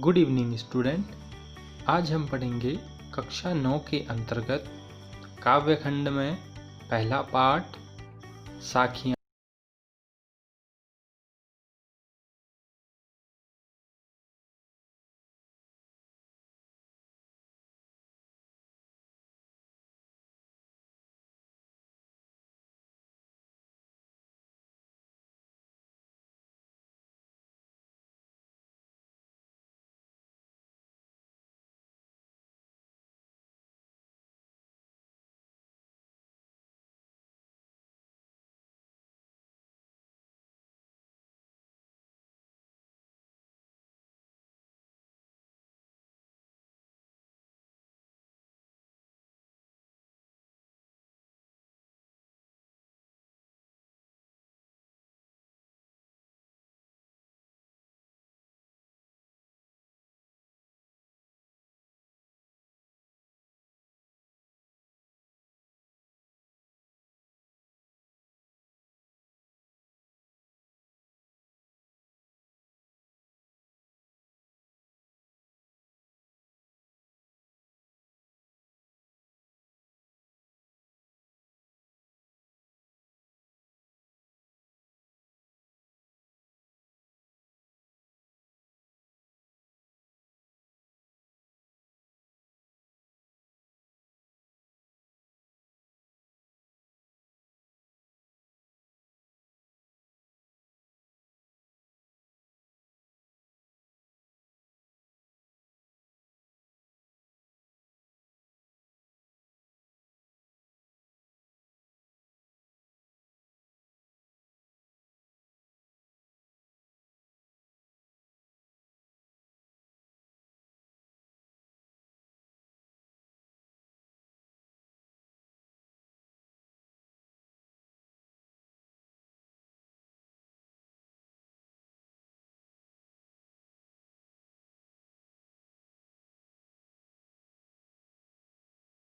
Good evening student. आज हम पढ़ेंगे कक्षा 9 के अंतर्गत काव्यखंड में पहला पाठ साखियाँ।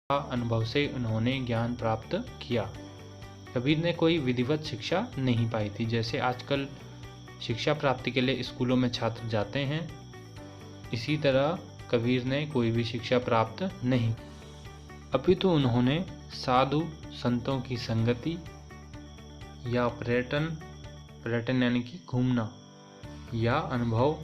अनुभव से उन्होंने ज्ञान प्राप्त किया। कबीर ने कोई विधिवत शिक्षा नहीं पाई थी। जैसे आजकल शिक्षा प्राप्ति के लिए स्कूलों में छात्र जाते हैं, इसी तरह कबीर ने कोई भी शिक्षा प्राप्त नहीं, अपितु उन्होंने साधु संतों की संगति या पर्यटन यानी कि घूमना या अनुभव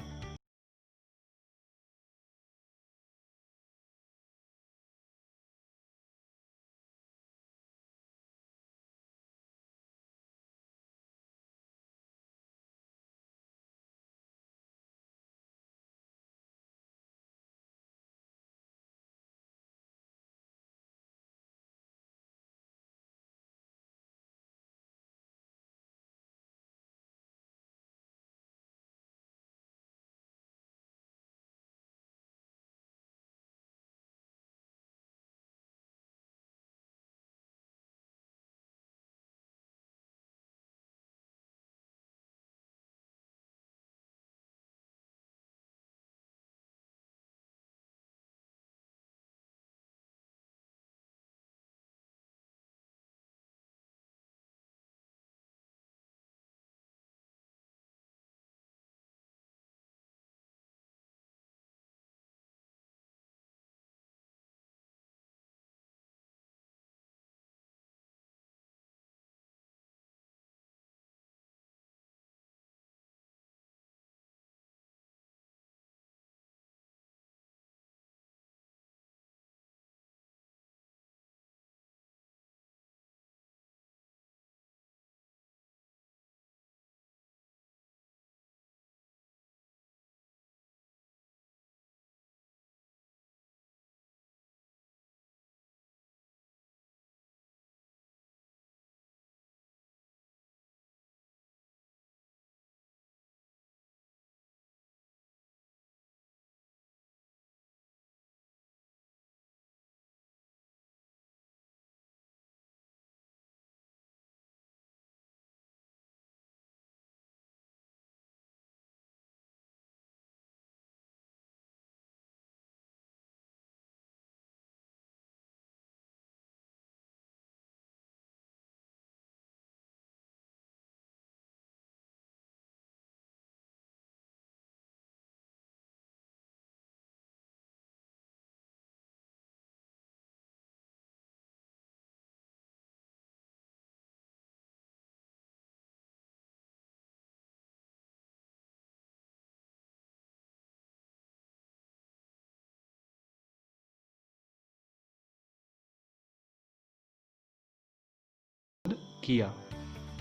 किया।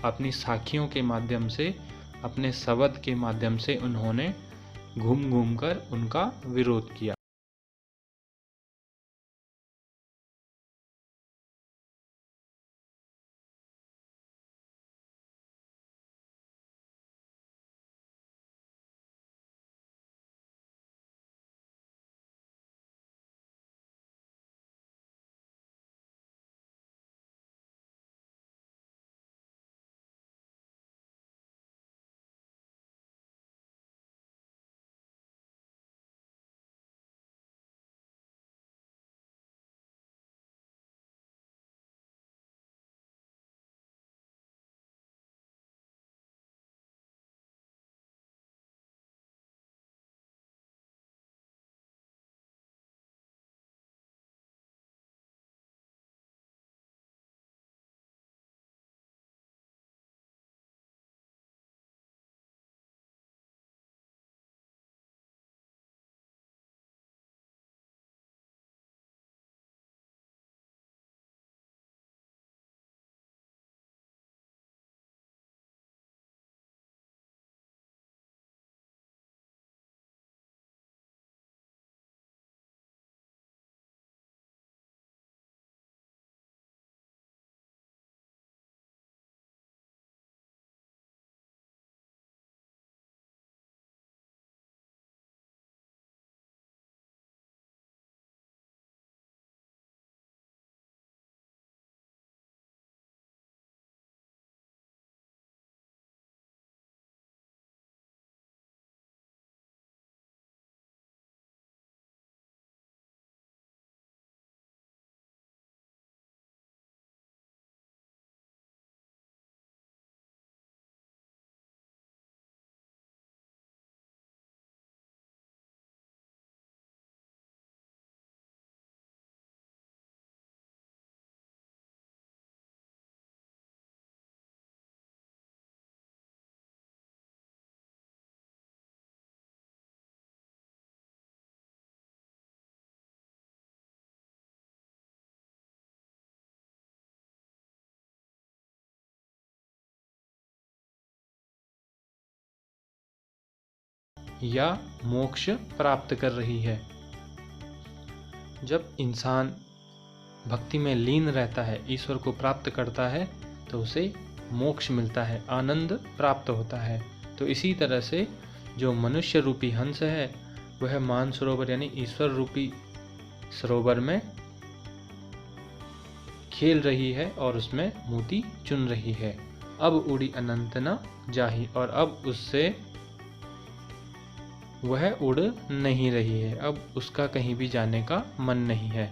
अपनी साखियों के माध्यम से, अपने शब्द के माध्यम से उन्होंने घूम घूम कर उनका विरोध किया। या मोक्ष प्राप्त कर रही है। जब इंसान भक्ति में लीन रहता है, ईश्वर को प्राप्त करता है, तो उसे मोक्ष मिलता है, आनंद प्राप्त होता है। तो इसी तरह से जो मनुष्य रूपी हंस है वह मानसरोवर यानी ईश्वर रूपी सरोवर में खेल रही है और उसमें मोती चुन रही है। अब उड़ी अनंत न जाही, और अब उससे वह उड़ नहीं रही है, अब उसका कहीं भी जाने का मन नहीं है,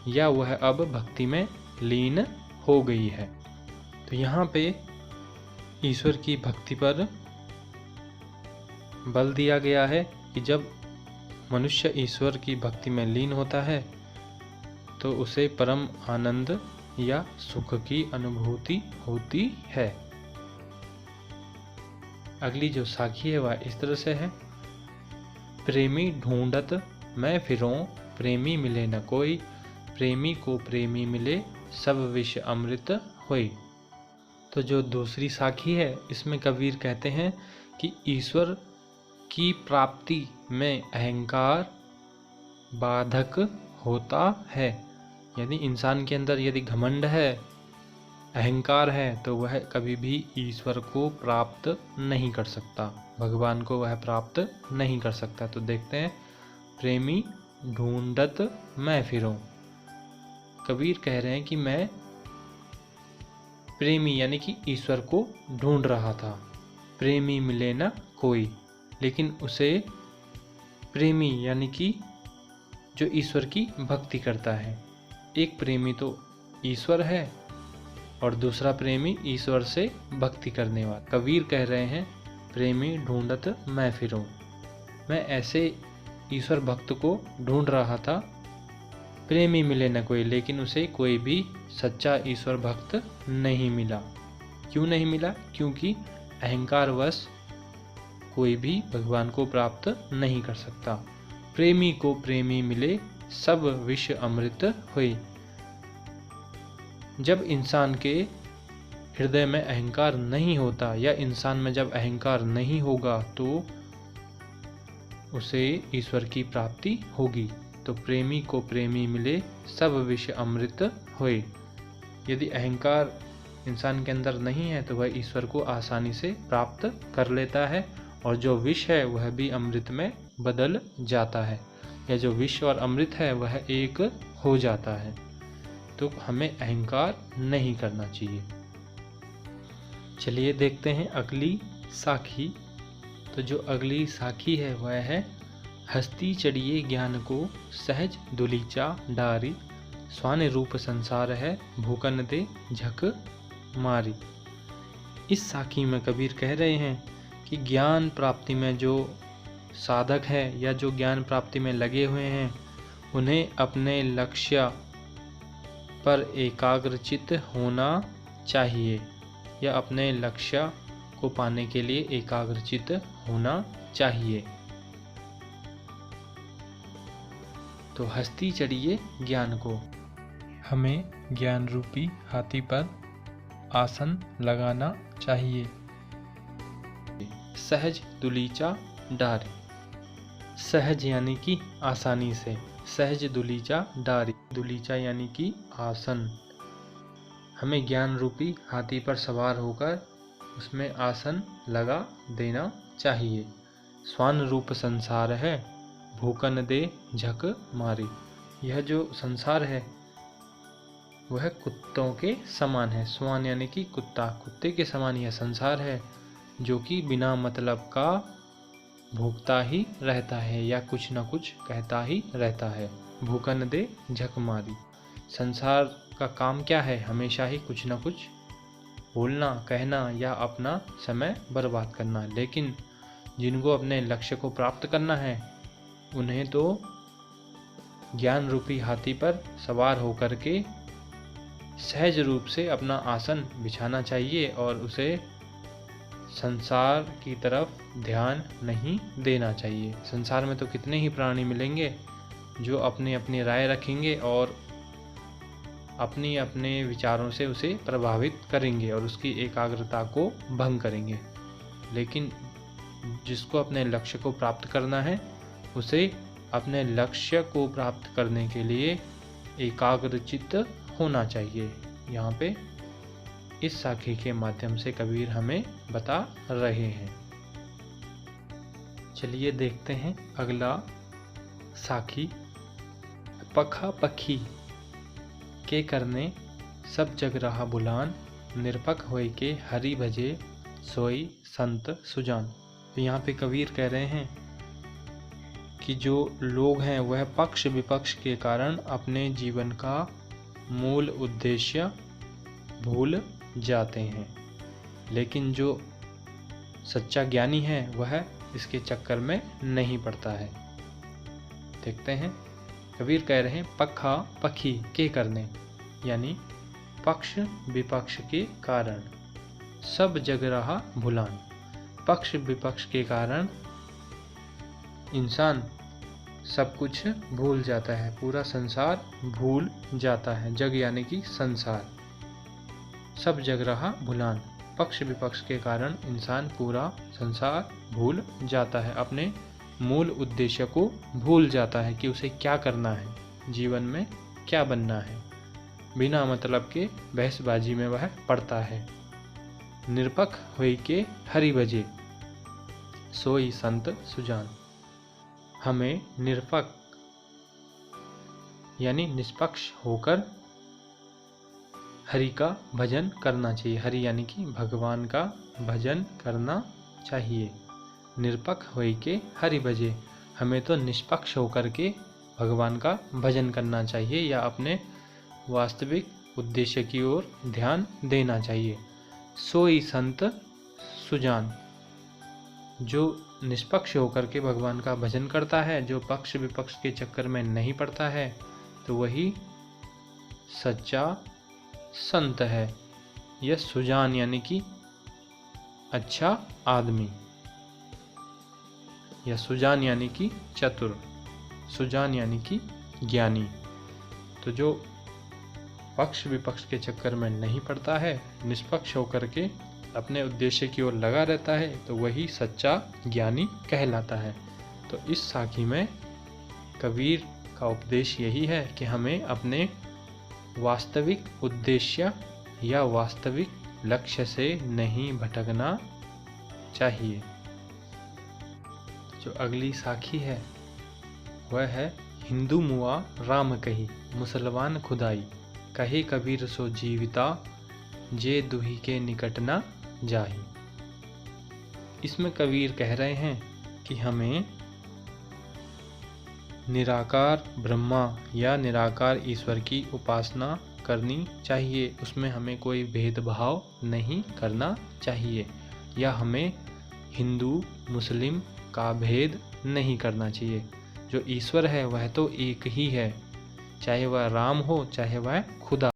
या वह अब भक्ति में लीन हो गई है। तो यहाँ पे ईश्वर की भक्ति पर बल दिया गया है कि जब मनुष्य ईश्वर की भक्ति में लीन होता है तो उसे परम आनंद या सुख की अनुभूति होती है। अगली जो साखी है वह इस तरह से है। प्रेमी ढूंढत मैं फिरूं, प्रेमी मिले न कोई, प्रेमी को प्रेमी मिले, सब विष अमृत होई। तो जो दूसरी साखी है इसमें कबीर कहते हैं कि ईश्वर की प्राप्ति में अहंकार बाधक होता है। यदि इंसान के अंदर यदि घमंड है, अहंकार है, तो वह कभी भी ईश्वर को प्राप्त नहीं कर सकता, भगवान को वह प्राप्त नहीं कर सकता। तो देखते हैं, प्रेमी ढूंढत मैं फिरूं। कबीर कह रहे हैं कि मैं प्रेमी यानी कि ईश्वर को ढूंढ रहा था, प्रेमी मिले न कोई, लेकिन उसे प्रेमी यानी कि जो ईश्वर की भक्ति करता है, एक प्रेमी तो ईश्वर है और दूसरा प्रेमी ईश्वर से भक्ति करने वाला। कबीर कह रहे हैं प्रेमी ढूंढत मैं फिरूं, मैं ऐसे ईश्वर भक्त को ढूंढ रहा था, प्रेमी मिले न कोई, लेकिन उसे कोई भी सच्चा ईश्वर भक्त नहीं मिला। क्यों नहीं मिला? क्योंकि अहंकारवश कोई भी भगवान को प्राप्त नहीं कर सकता। प्रेमी को प्रेमी मिले, सब विष अमृत हुई। जब इंसान के हृदय में अहंकार नहीं होता या इंसान में जब अहंकार नहीं होगा तो उसे ईश्वर की प्राप्ति होगी। तो प्रेमी को प्रेमी मिले, सब विष अमृत होए। यदि अहंकार इंसान के अंदर नहीं है तो वह ईश्वर को आसानी से प्राप्त कर लेता है, और जो विष है वह भी अमृत में बदल जाता है, या जो विष और अमृत है वह एक हो जाता है। तो हमें अहंकार नहीं करना चाहिए। चलिए देखते हैं अगली साखी। तो जो अगली साखी है वह है, हस्ती चढ़िए ज्ञान को सहज दुलीचा डारी, स्वान रूप संसार है भूकन दे झक मारी। इस साखी में कबीर कह रहे हैं कि ज्ञान प्राप्ति में जो साधक है या जो ज्ञान प्राप्ति में लगे हुए हैं, उन्हें अपने लक्ष्य पर एकाग्रचित होना चाहिए, या अपने लक्ष्य को पाने के लिए एकाग्रचित होना चाहिए। तो हस्ती चढ़िए ज्ञान को, हमें ज्ञान रूपी हाथी पर आसन लगाना चाहिए। सहज दुलीचा डारी, सहज यानी कि आसानी से, सहज दुलीचा डारी, दुलीचा यानी कि आसन। हमें ज्ञान रूपी हाथी पर सवार होकर उसमें आसन लगा देना चाहिए। स्वान रूप संसार है भूकन दे झक मारी। यह जो संसार है वह कुत्तों के समान है। स्वान यानी कि कुत्ता, कुत्ते के समान यह संसार है, जो कि बिना मतलब का भूखता ही रहता है या कुछ न कुछ कहता ही रहता है। भूकन दे झक मारी, संसार का काम क्या है? हमेशा ही कुछ न कुछ बोलना, कहना या अपना समय बर्बाद करना। लेकिन जिनको अपने लक्ष्य को प्राप्त करना है, उन्हें तो ज्ञान रूपी हाथी पर सवार होकर के सहज रूप से अपना आसन बिछाना चाहिए और उसे संसार की तरफ ध्यान नहीं देना चाहिए। संसार में तो कितने ही प्राणी मिलेंगे जो अपनी अपनी राय रखेंगे और अपनी अपने विचारों से उसे प्रभावित करेंगे और उसकी एकाग्रता को भंग करेंगे। लेकिन जिसको अपने लक्ष्य को प्राप्त करना है, उसे अपने लक्ष्य को प्राप्त करने के लिए एकाग्रचित्त होना चाहिए। यहाँ पे इस साखी के माध्यम से कबीर हमें बता रहे हैं। चलिए देखते हैं अगला साखी। पखा पखी के करने सब जग रहा बुलान, निरपक होय के हरि भजे सोई संत सुजान। तो यहाँ पे कबीर कह रहे हैं कि जो लोग हैं वह पक्ष विपक्ष के कारण अपने जीवन का मूल उद्देश्य भूल जाते हैं, लेकिन जो सच्चा ज्ञानी है वह इसके चक्कर में नहीं पड़ता है। देखते हैं कबीर कह रहे हैं पखा पखी के करने, यानी पक्ष विपक्ष के कारण सब जग रहा भुलान। पक्ष विपक्ष के कारण इंसान सब कुछ भूल जाता है, पूरा संसार भूल जाता है। जग यानी कि संसार, सब जग रहा भुलान। पक्ष विपक्ष के कारण इंसान पूरा संसार भूल जाता है, अपने मूल उद्देश्य को भूल जाता है कि उसे क्या करना है, जीवन में क्या बनना है। बिना मतलब के बहसबाजी में वह पड़ता है। निरपक होई के हरि भजे सोई संत सुजान। हमें निरपक यानी निष्पक्ष होकर हरि का भजन करना चाहिए। हरि यानी कि भगवान का भजन करना चाहिए। निरपक होई के हरि भजे, हमें तो निष्पक्ष होकर के भगवान का भजन करना चाहिए या अपने वास्तविक उद्देश्य की ओर ध्यान देना चाहिए। सोई संत सुजान, जो निष्पक्ष होकर के भगवान का भजन करता है, जो पक्ष विपक्ष के चक्कर में नहीं पड़ता है, तो वही सच्चा संत है। यह सुजान यानी कि अच्छा आदमी, या सुजान यानी कि चतुर, सुजान यानी कि ज्ञानी। तो जो पक्ष विपक्ष के चक्कर में नहीं पड़ता है, निष्पक्ष होकर के अपने उद्देश्य की ओर लगा रहता है, तो वही सच्चा ज्ञानी कहलाता है। तो इस साखी में कबीर का उपदेश यही है कि हमें अपने वास्तविक उद्देश्य या वास्तविक लक्ष्य से नहीं भटकना चाहिए। जो अगली साखी है वह है, हिंदू मुआ राम कही, मुसलमान खुदाई, कहे कबीर सो जीविता, जे दुही के निकट न जाही। इसमें कबीर कह रहे हैं कि हमें निराकार ब्रह्मा या निराकार ईश्वर की उपासना करनी चाहिए, उसमें हमें कोई भेदभाव नहीं करना चाहिए, या हमें हिंदू मुस्लिम का भेद नहीं करना चाहिए। जो ईश्वर है वह तो एक ही है, चाहे वह राम हो चाहे वह खुदा।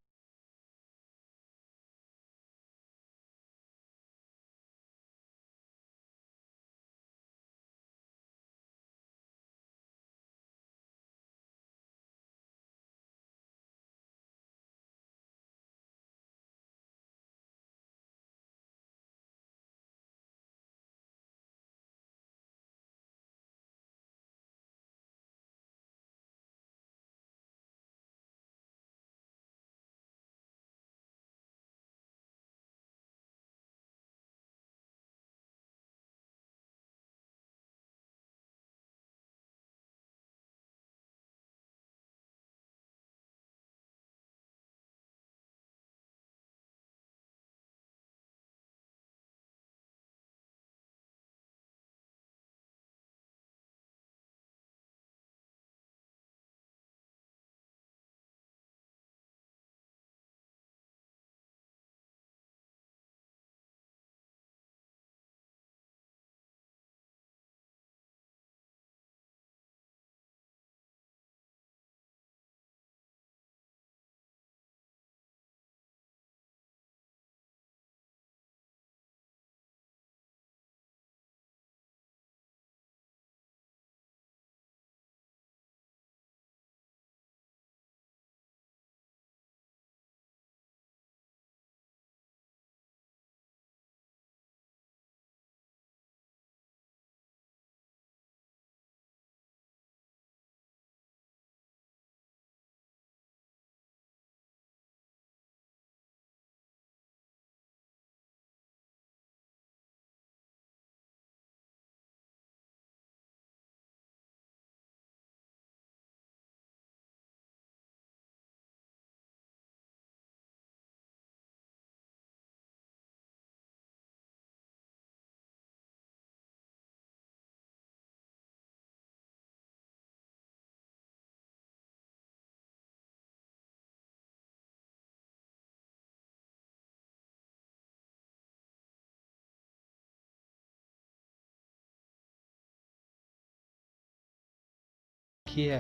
की है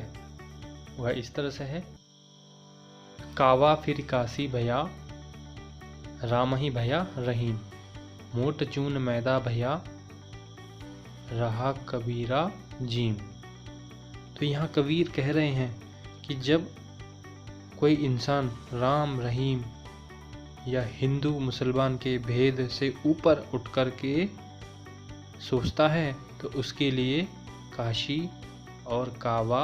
वह इस तरह से है, कावा फिर काशी भया, राम ही भया रहीम, मोट चून मैदा भया, रहा कबीरा जीम। तो यहाँ कबीर कह रहे हैं कि जब कोई इंसान राम रहीम या हिंदू मुसलमान के भेद से ऊपर उठ कर के सोचता है, तो उसके लिए काशी और कावा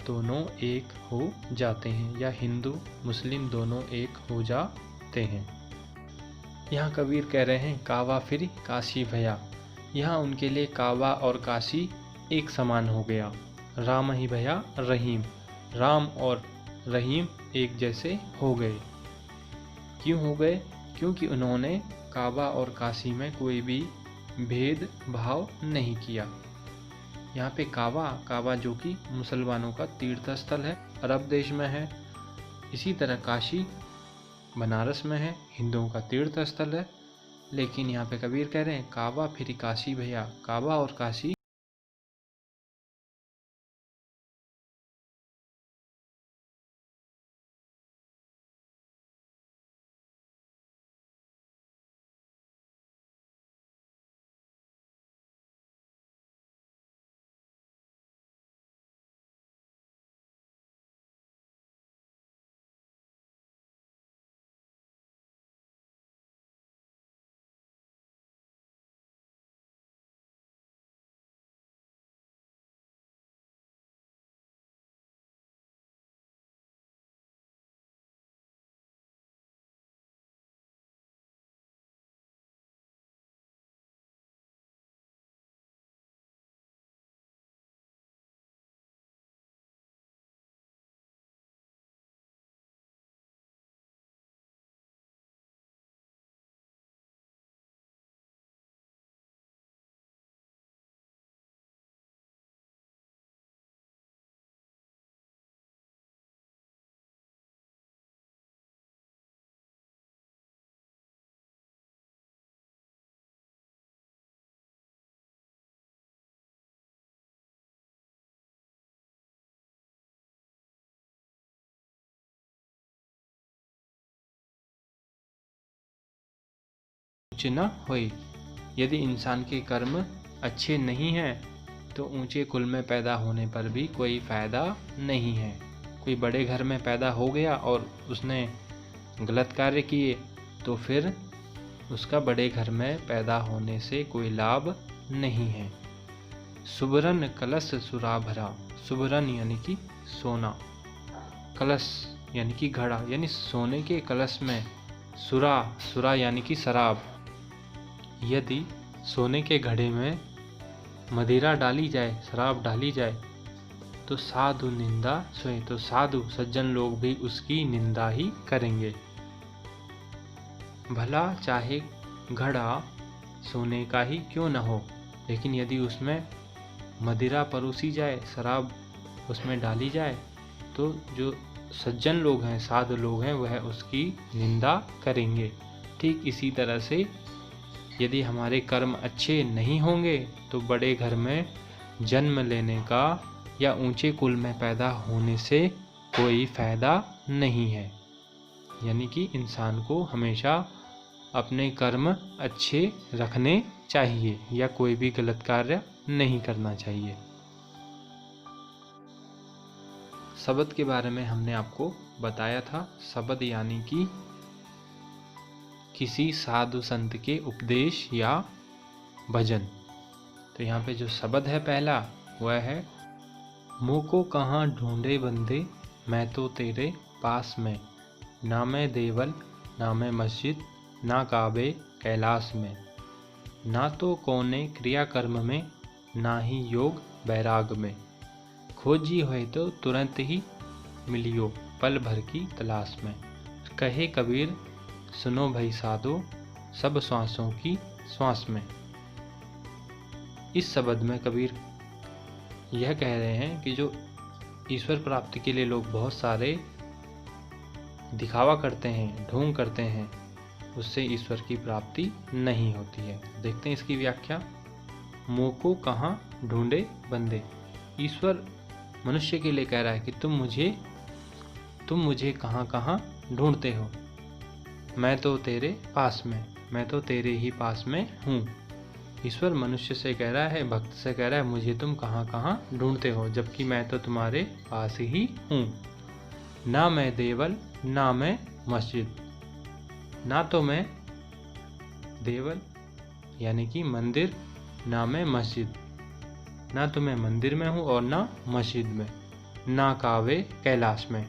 दोनों एक हो जाते हैं, या हिंदू मुस्लिम दोनों एक हो जाते हैं। यहाँ कबीर कह रहे हैं कावा फिर काशी भया, यहाँ उनके लिए कावा और काशी एक समान हो गया। राम ही भया रहीम, राम और रहीम एक जैसे हो गए। क्यों हो गए? क्योंकि उन्होंने काबा और काशी में कोई भी भेद भाव नहीं किया। यहाँ पे काबा जो कि मुसलमानों का तीर्थ स्थल है, अरब देश में है। इसी तरह काशी बनारस में है, हिंदुओं का तीर्थ स्थल है। लेकिन यहाँ पे कबीर कह रहे हैं काबा फिर काशी भैया, काबा और काशी ऊंच न होए। यदि इंसान के कर्म अच्छे नहीं हैं तो ऊंचे कुल में पैदा होने पर भी कोई फ़ायदा नहीं है। कोई बड़े घर में पैदा हो गया और उसने गलत कार्य किए तो फिर उसका बड़े घर में पैदा होने से कोई लाभ नहीं है। सुबरन कलश सुरा भरा। सुबरन यानी कि सोना, कलश यानी कि घड़ा, यानी सोने के कलश में सुरा यानी कि शराब। यदि सोने के घड़े में मदिरा डाली जाए, शराब डाली जाए तो साधु निंदा सोए, तो साधु सज्जन लोग भी उसकी निंदा ही करेंगे। भला चाहे घड़ा सोने का ही क्यों न हो, लेकिन यदि उसमें मदिरा परोसी जाए, शराब उसमें डाली जाए तो जो सज्जन लोग हैं, साधु लोग हैं, वह उसकी निंदा करेंगे। ठीक इसी तरह से यदि हमारे कर्म अच्छे नहीं होंगे तो बड़े घर में जन्म लेने का या ऊंचे कुल में पैदा होने से कोई फ़ायदा नहीं है। यानी कि इंसान को हमेशा अपने कर्म अच्छे रखने चाहिए या कोई भी गलत कार्य नहीं करना चाहिए। शब्द के बारे में हमने आपको बताया था। शब्द यानी कि किसी साधु संत के उपदेश या भजन। तो यहाँ पे जो शब्द है पहला वह है, मुँह को कहाँ ढूंढे बंदे, मैं तो तेरे पास में, ना मैं देवल ना मैं मस्जिद, ना काबे कैलाश में, ना तो कोने क्रिया कर्म में, ना ही योग बैराग में, खोजी होए तो तुरंत ही मिलियो पल भर की तलाश में। कहे कबीर सुनो भई साधो, सब श्वासों की श्वास में। इस शब्द में कबीर यह कह रहे हैं कि जो ईश्वर प्राप्ति के लिए लोग बहुत सारे दिखावा करते हैं, ढोंग करते हैं, उससे ईश्वर की प्राप्ति नहीं होती है। देखते हैं इसकी व्याख्या। मुँह को कहाँ ढूंढे बंदे। ईश्वर मनुष्य के लिए कह रहा है कि तुम मुझे कहाँ कहाँ ढूंढते हो, मैं तो तेरे पास में, मैं तो तेरे ही पास में हूँ। ईश्वर मनुष्य से कह रहा है, भक्त से कह रहा है, मुझे तुम कहाँ कहाँ ढूंढते हो, जबकि मैं तो तुम्हारे पास ही हूँ। ना मैं देवल ना मैं मस्जिद। ना तो मैं देवल यानी कि मंदिर, ना मैं मस्जिद, ना तो मैं मंदिर में हूँ और ना मस्जिद में, ना काबे कैलाश में,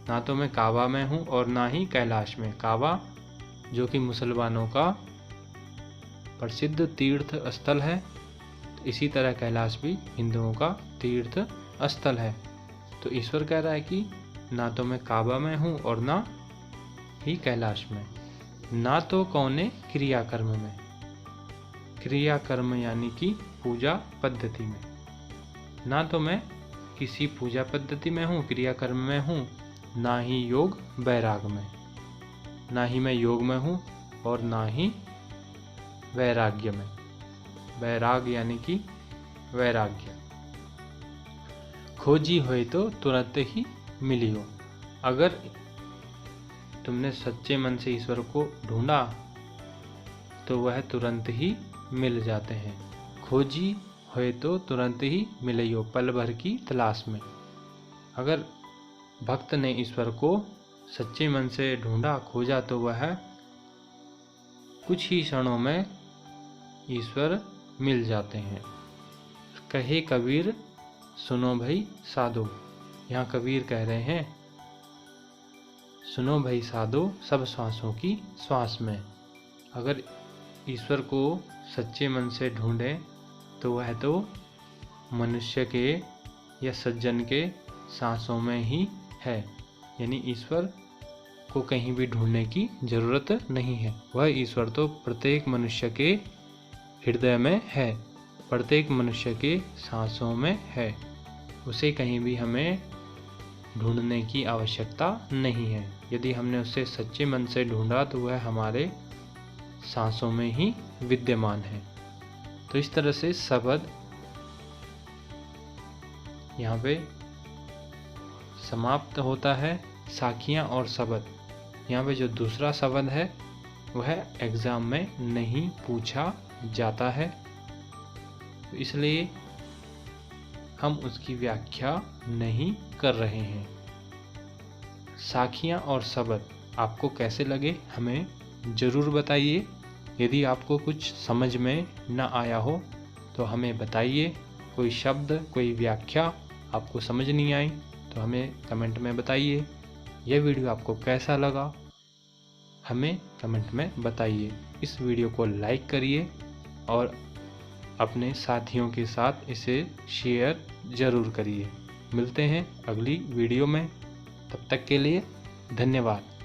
ना तो मैं काबा में हूँ और ना ही कैलाश में। काबा जो कि मुसलमानों का प्रसिद्ध तीर्थ स्थल है, तो इसी तरह कैलाश भी हिंदुओं का तीर्थ स्थल है। तो ईश्वर कह रहा है कि ना तो मैं काबा में हूँ और ना ही कैलाश में, ना तो कौने क्रियाकर्म में। क्रियाकर्म यानी कि पूजा पद्धति में। ना तो मैं किसी पूजा पद्धति में हूँ, क्रियाकर्म में हूँ, ना ही योग वैराग में, ना ही मैं योग में हूँ और ना ही वैराग्य में। वैराग यानी कि वैराग्य। खोजी होए तो तुरंत ही मिली हो। अगर तुमने सच्चे मन से ईश्वर को ढूंढा तो वह तुरंत ही मिल जाते हैं। खोजी होए तो तुरंत ही मिलियो पल भर की तलाश में। अगर भक्त ने ईश्वर को सच्चे मन से ढूंढा, खोजा, तो वह कुछ ही क्षणों में ईश्वर मिल जाते हैं। कहे कबीर सुनो भाई साधो। यहाँ कबीर कह रहे हैं, सुनो भाई साधो, सब श्वासों की श्वास में। अगर ईश्वर को सच्चे मन से ढूंढें तो वह तो मनुष्य के या सज्जन के सांसों में ही है। यानी ईश्वर को कहीं भी ढूंढने की जरूरत नहीं है। वह ईश्वर तो प्रत्येक मनुष्य के हृदय में है, प्रत्येक मनुष्य के सांसों में है। उसे कहीं भी हमें ढूंढने की आवश्यकता नहीं है। यदि हमने उसे सच्चे मन से ढूंढा तो वह हमारे सांसों में ही विद्यमान है। तो इस तरह से शब्द यहाँ पे समाप्त होता है। साखियाँ और शब्द। यहाँ पे जो दूसरा शब्द है वह एग्ज़ाम में नहीं पूछा जाता है, इसलिए हम उसकी व्याख्या नहीं कर रहे हैं। साखियाँ और शब्द आपको कैसे लगे हमें ज़रूर बताइए। यदि आपको कुछ समझ में न आया हो तो हमें बताइए। कोई शब्द, कोई व्याख्या आपको समझ नहीं आई तो हमें कमेंट में बताइए। यह वीडियो आपको कैसा लगा हमें कमेंट में बताइए। इस वीडियो को लाइक करिए और अपने साथियों के साथ इसे शेयर ज़रूर करिए। मिलते हैं अगली वीडियो में, तब तक के लिए धन्यवाद।